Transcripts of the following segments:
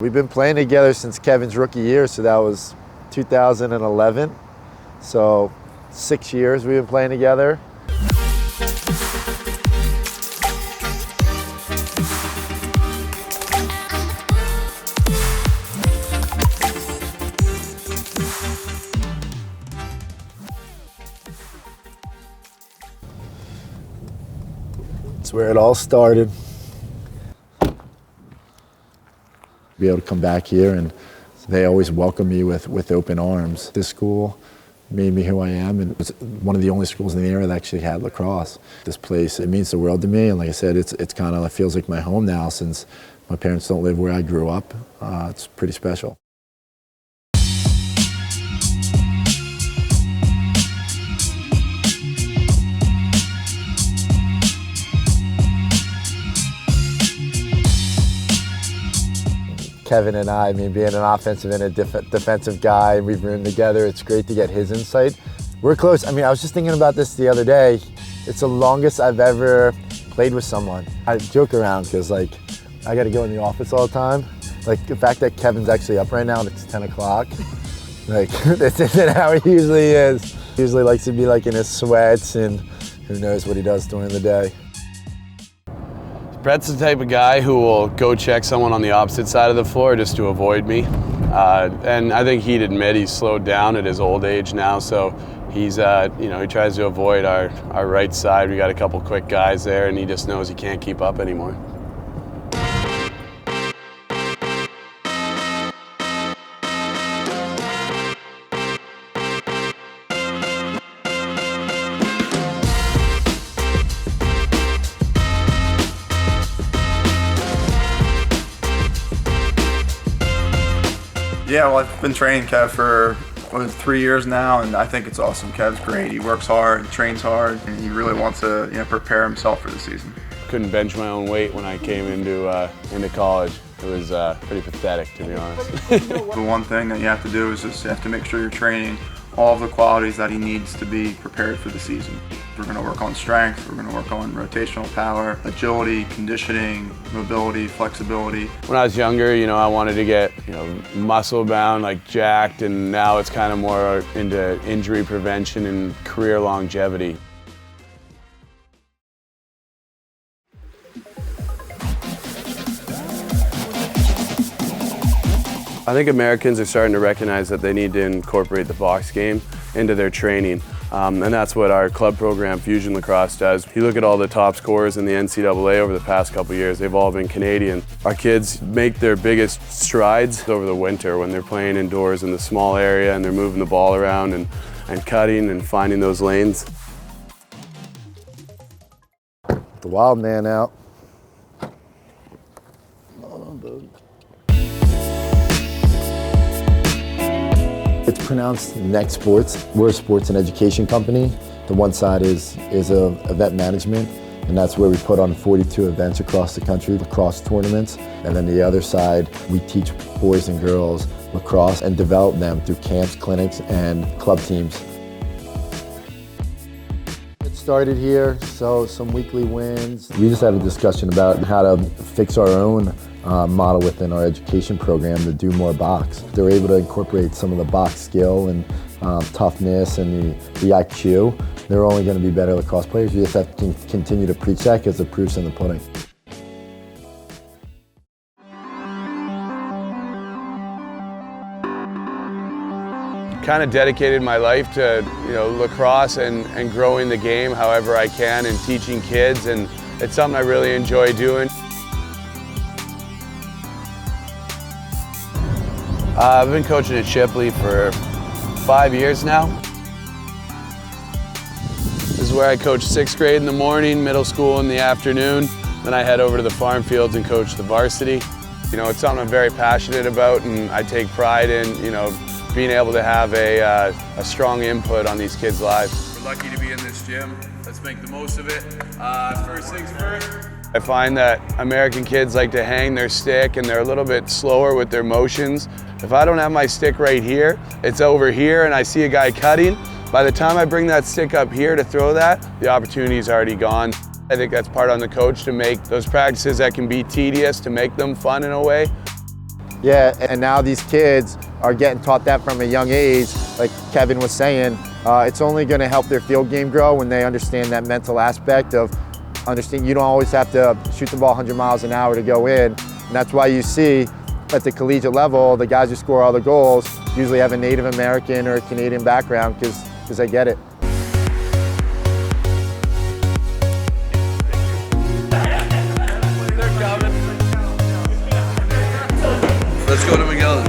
We've been playing together since Kevin's rookie year, so that was 2011. So 6 years we've been playing together. That's where it all started. Be able to come back here, and they always welcome me with open arms. This school made me who I am, and it's one of the only schools in the area that actually had lacrosse. This place, it means the world to me, and like I said, it feels like my home now since my parents don't live where I grew up. It's pretty special. Kevin and I mean, being an offensive and a defensive guy, we've roomed together. It's great to get his insight. We're close. I mean, I was just thinking about this the other day. It's the longest I've ever played with someone. I joke around because, like, I got to go in the office all the time. Like, the fact that Kevin's actually up right now and it's 10 o'clock, like, this isn't how he usually is. He usually likes to be, like, in his sweats, and who knows what he does during the day. Brett's the type of guy who will go check someone on the opposite side of the floor just to avoid me. And I think he'd admit he's slowed down at his old age now, so he's, he tries to avoid our right side. We got a couple quick guys there, and he just knows he can't keep up anymore. Yeah, well, I've been training Kev for 3 years now, and I think it's awesome. Kev's great. He works hard, he trains hard, and he really wants to prepare himself for the season. Couldn't bench my own weight when I came into college. It was pretty pathetic, to be honest. The one thing that you have to do is just you have to make sure you're training all of the qualities that he needs to be prepared for the season. We're going to work on strength, we're going to work on rotational power, agility, conditioning, mobility, flexibility. When I was younger, I wanted to get, muscle bound, like jacked, and now it's kind of more into injury prevention and career longevity. I think Americans are starting to recognize that they need to incorporate the box game into their training. And that's what our club program, Fusion Lacrosse, does. You look at all the top scorers in the NCAA over the past couple of years, they've all been Canadian. Our kids make their biggest strides over the winter when they're playing indoors in the small area and they're moving the ball around and cutting and finding those lanes. The wild man out. It's pronounced Next Sports. We're a sports and education company. The one side is event management, and that's where we put on 42 events across the country, lacrosse tournaments. And then the other side, we teach boys and girls lacrosse and develop them through camps, clinics, and club teams. It started here, so some weekly wins. We just had a discussion about how to fix our own model within our education program to do more box. They're able to incorporate some of the box skill and toughness and the IQ. They're only going to be better lacrosse players. You just have to continue to preach that because the proof's in the pudding. Kind of dedicated my life to lacrosse and growing the game however I can and teaching kids, and it's something I really enjoy doing. I've been coaching at Shipley for 5 years now. This is where I coach 6th grade in the morning, middle school in the afternoon. Then I head over to the farm fields and coach the varsity. It's something I'm very passionate about, and I take pride in, being able to have a strong input on these kids' lives. We're lucky to be in this gym. Let's make the most of it. First things first. I find that American kids like to hang their stick and they're a little bit slower with their motions. If I don't have my stick right here, it's over here and I see a guy cutting. By the time I bring that stick up here to throw that, the opportunity's already gone. I think that's part on the coach to make those practices that can be tedious, to make them fun in a way. Yeah, and now these kids are getting taught that from a young age. Like Kevin was saying, it's only going to help their field game grow when they understand that mental aspect of understanding you don't always have to shoot the ball 100 miles an hour to go in. And that's why you see at the collegiate level, the guys who score all the goals usually have a Native American or a Canadian background because they get it. Let's go to Magellan.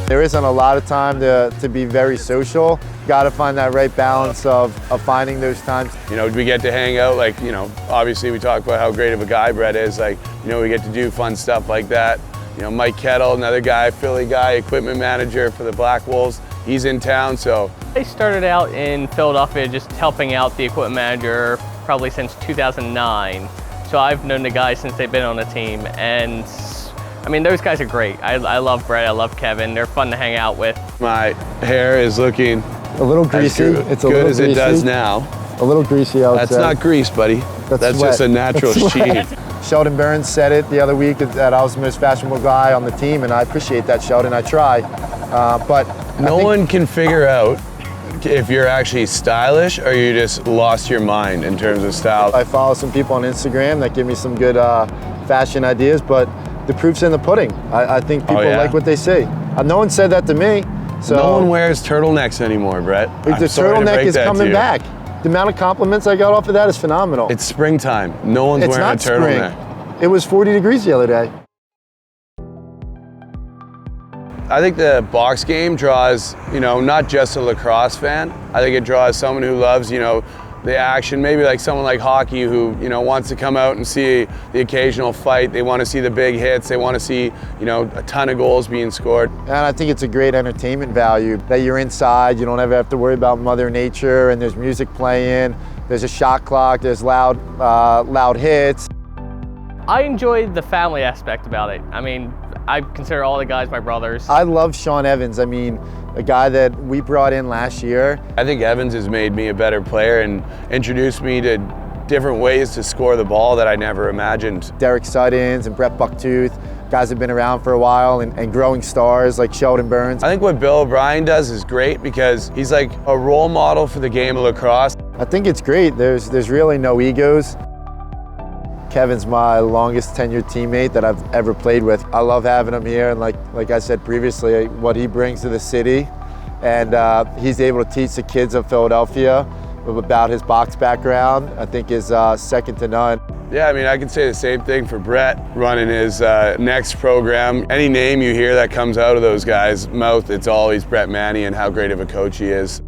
There isn't a lot of time to be very social. Got to find that right balance of finding those times. You know, we get to hang out, like, you know, obviously we talk about how great of a guy Brett is. Like, you know, we get to do fun stuff like that. You know, Mike Kettle, another guy, Philly guy, equipment manager for the Black Wolves. He's in town, so. I started out in Philadelphia just helping out the equipment manager probably since 2009. So I've known the guys since they've been on the team, and I mean, those guys are great. I love Brett, I love Kevin. They're fun to hang out with. My hair is looking a little greasy. It's a good as it does now. A little greasy, I would say. That's not grease, buddy. That's just a natural sheen. Sheldon Burns said it the other week that I was the most fashionable guy on the team, and I appreciate that, Sheldon. I try, but no one can figure out if you're actually stylish or you just lost your mind in terms of style. I follow some people on Instagram that give me some good fashion ideas, but the proof's in the pudding. I think people like what they see. No one said that to me. So no one wears turtlenecks anymore, Brett. The turtleneck is coming back. The amount of compliments I got off of that is phenomenal. It's springtime. No one's wearing a turtleneck. Spring. It was 40 degrees the other day. I think the box game draws, you know, not just a lacrosse fan. I think it draws someone who loves, you know, the action, maybe like someone like hockey who, you know, wants to come out and see the occasional fight. They want to see the big hits. They want to see, you know, a ton of goals being scored. And I think it's a great entertainment value that you're inside. You don't ever have to worry about Mother Nature, and there's music playing. There's a shot clock. There's loud hits. I enjoyed the family aspect about it. I mean, I consider all the guys my brothers. I love Sean Evans. I mean, a guy that we brought in last year. I think Evans has made me a better player and introduced me to different ways to score the ball that I never imagined. Derek Suddens and Brett Bucktooth, guys have been around for a while and growing stars like Sheldon Burns. I think what Bill O'Brien does is great because he's like a role model for the game of lacrosse. I think it's great. There's really no egos. Kevin's my longest tenured teammate that I've ever played with. I love having him here, and like I said previously, what he brings to the city, and he's able to teach the kids of Philadelphia about his box background, I think is second to none. Yeah, I mean, I can say the same thing for Brett running his next program. Any name you hear that comes out of those guys' mouth, it's always Brett Manny and how great of a coach he is.